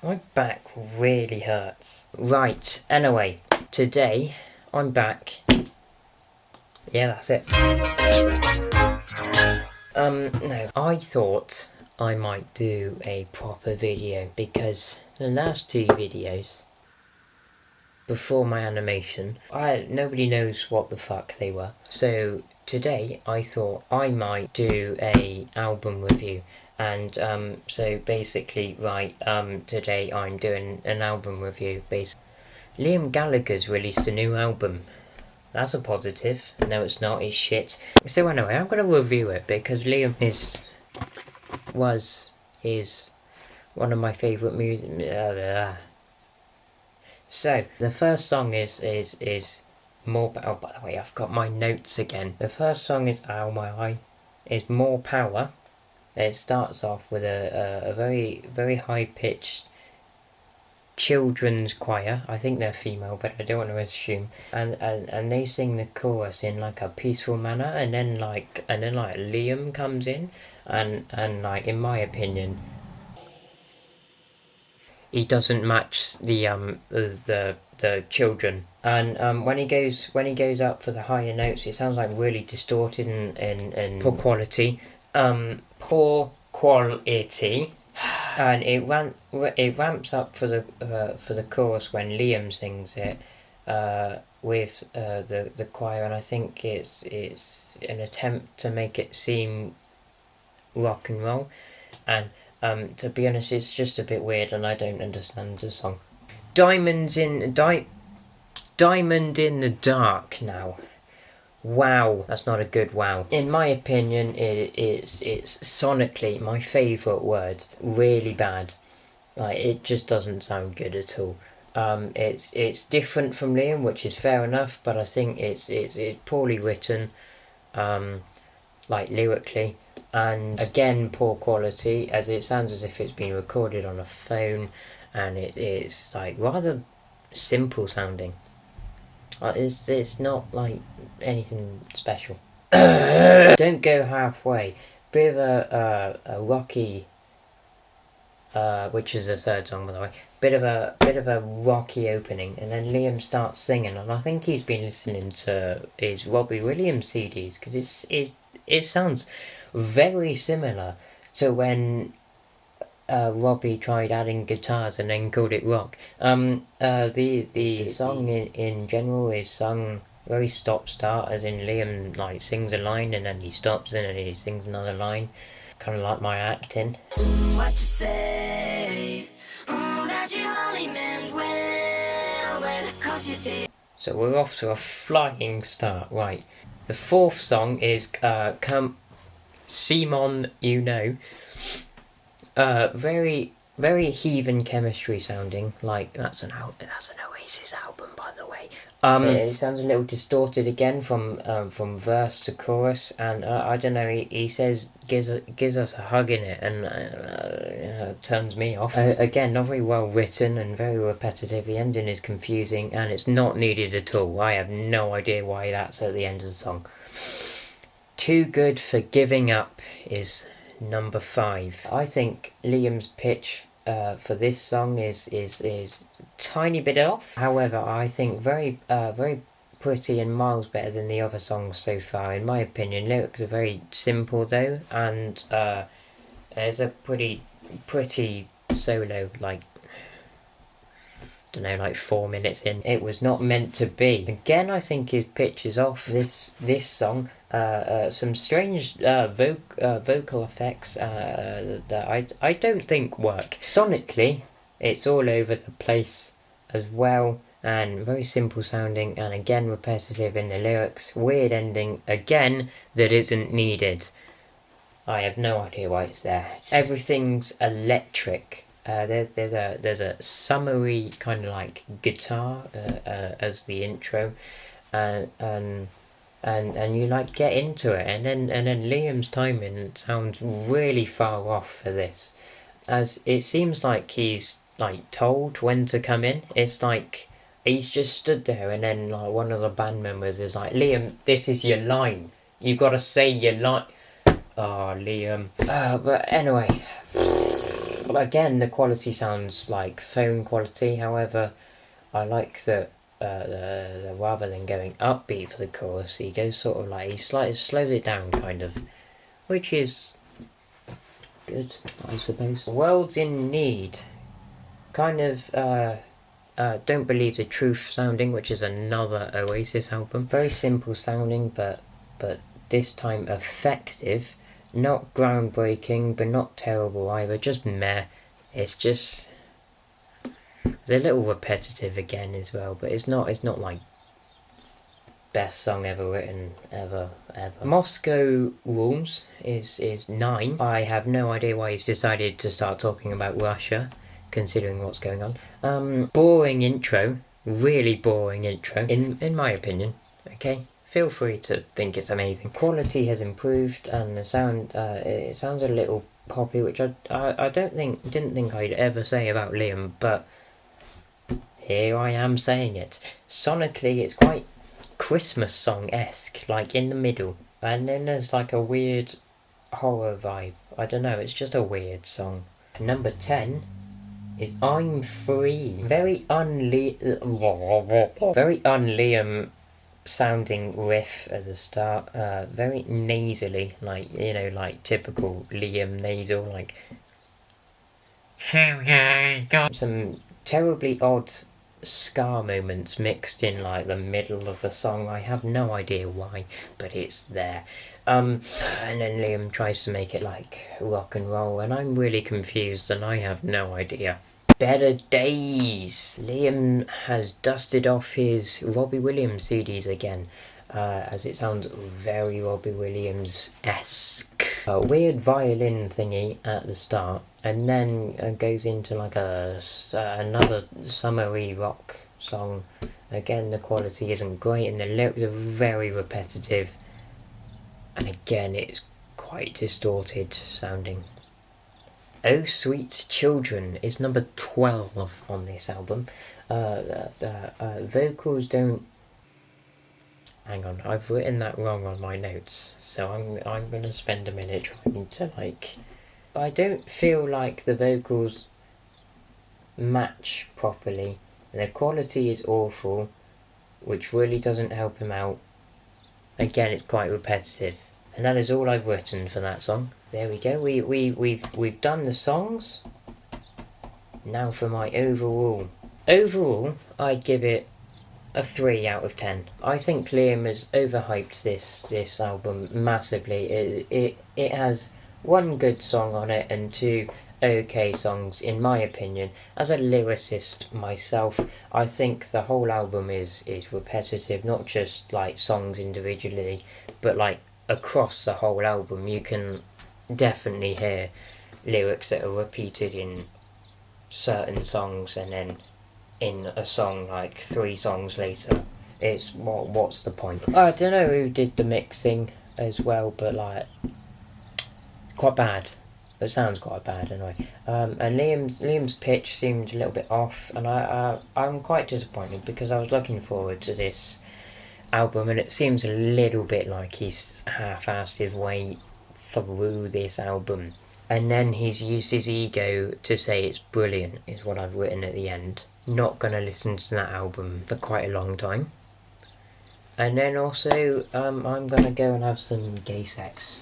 My back really hurts. Right, anyway, today I'm back. Yeah, that's it. No, I thought I might do a proper video because the last two videos before my animation, nobody knows what the fuck they were. So today I thought I might do a album review. And so basically, right, today I'm doing an album review. Basically, Liam Gallagher's released a new album. That's a positive. No, it's not. It's shit. So anyway, I'm gonna review it because Liam is one of my favourite music. So the first song is More. Oh, by the way, I've got my notes again. The first song is Ow My Eye. Is More Power. It starts off with a very high pitched children's choir. I think they're female, but I don't want to assume. And they sing the chorus in like a peaceful manner, and then like Liam comes in, and like in my opinion, he doesn't match the children. And when he goes up for the higher notes, it sounds like really distorted and poor quality. Poor quality. And it ramps up for the chorus when Liam sings it with the choir, and I think it's an attempt to make it seem rock and roll, and to be honest, it's just a bit weird, and I don't understand the song. Diamond in the Dark now. Wow, that's not a good wow. In my opinion, it's sonically my favourite word. Really bad. Like, it just doesn't sound good at all. It's different from Liam, which is fair enough, but I think it's poorly written, like lyrically, and again poor quality, as it sounds as if it's been recorded on a phone, and it's like rather simple sounding. It's not like anything special. Don't Go Halfway. Bit of a rocky, which is the third song by the way. Bit of a rocky opening, and then Liam starts singing, and I think he's been listening to his Robbie Williams CDs because it sounds very similar to when Robbie tried adding guitars and then called it rock. The song in general is sung very stop-start, as in Liam like sings a line and then he stops and then he sings another line, kind of like my acting. What you say? That you only meant well, 'cause you did. So we're off to a flying start, right? The fourth song is C'mon, you know. Very heathen chemistry sounding. Like that's an Oasis album, by the way. It sounds a little distorted again from verse to chorus, and I don't know. He says gives us a hug in it, and turns me off. Again, not very well written and very repetitive. The ending is confusing, and it's not needed at all. I have no idea why that's at the end of the song. Too Good for Giving Up is number 5. I think Liam's pitch for this song is tiny bit off. However, I think very pretty and miles better than the other songs so far, in my opinion. Lyrics are very simple though, and there's a pretty solo, like, don't know, like 4 minutes in. It was not meant to be. Again, I think his pitch is off. This song, some strange vocal effects that I don't think work. Sonically, it's all over the place as well, and very simple sounding, and again repetitive in the lyrics. Weird ending again that isn't needed. I have no idea why it's there. Everything's electric. There's a summery kind of like guitar as the intro, and you like get into it, and then Liam's timing sounds really far off for this, as it seems like he's like told when to come in. It's like he's just stood there, and then like one of the band members is like, Liam, this is your line. You gotta say your line. Oh, Liam. But anyway. Again, the quality sounds like phone quality. However, I like that rather than going upbeat for the chorus, he goes sort of like he slows it down, kind of, which is good, I suppose. World's in Need, kind of Don't Believe the Truth sounding, which is another Oasis album. Very simple sounding, but this time effective. Not groundbreaking, but not terrible either. Just meh. It's just it's a little repetitive again as well, but it's not like best song ever written ever. Moscow Rules is 9. I have no idea why he's decided to start talking about Russia, considering what's going on. Boring intro, really boring intro, in my opinion. Okay, feel free to think it's amazing. Quality has improved, and the sound it sounds a little poppy, which I didn't think I'd ever say about Liam, but here I am saying it. Sonically, it's quite Christmas song-esque, like in the middle, and then there's like a weird horror vibe. I don't know, it's just a weird song. Number 10 is I'm Free. Very un-Liam sounding riff at the start, very nasally, like, you know, like typical Liam nasal, like some terribly odd ska moments mixed in like the middle of the song. I have no idea why, but it's there. And then Liam tries to make it like rock and roll, and I'm really confused and I have no idea. Better Days. Liam has dusted off his Robbie Williams CDs again, as it sounds very Robbie Williams-esque. A weird violin thingy at the start, and then goes into like another summery rock song. Again, the quality isn't great, and the lyrics are very repetitive, and again, it's quite distorted sounding. Oh Sweet Children is number 12 on this album. Vocals don't... Hang on, I've written that wrong on my notes, so I'm gonna spend a minute trying to like... I don't feel like the vocals match properly, and the quality is awful, which really doesn't help him out. Again, it's quite repetitive. And that is all I've written for that song. There we go. We've done the songs. Now for my overall. Overall, I'd give it a 3 out of 10. I think Liam has overhyped this album massively. It has 1 good song on it and 2 okay songs, in my opinion. As a lyricist myself, I think the whole album is repetitive, not just like songs individually, but like across the whole album. You can definitely hear lyrics that are repeated in certain songs, and then in a song like 3 songs later. It's what's the point? I don't know who did the mixing as well, but like quite bad. It sounds quite bad anyway. And Liam's pitch seemed a little bit off, and I'm quite disappointed because I was looking forward to this album, and it seems a little bit like he's half-assed his way through this album, and then he's used his ego to say it's brilliant, is what I've written at the end. Not gonna listen to that album for quite a long time. And then also I'm gonna go and have some gay sex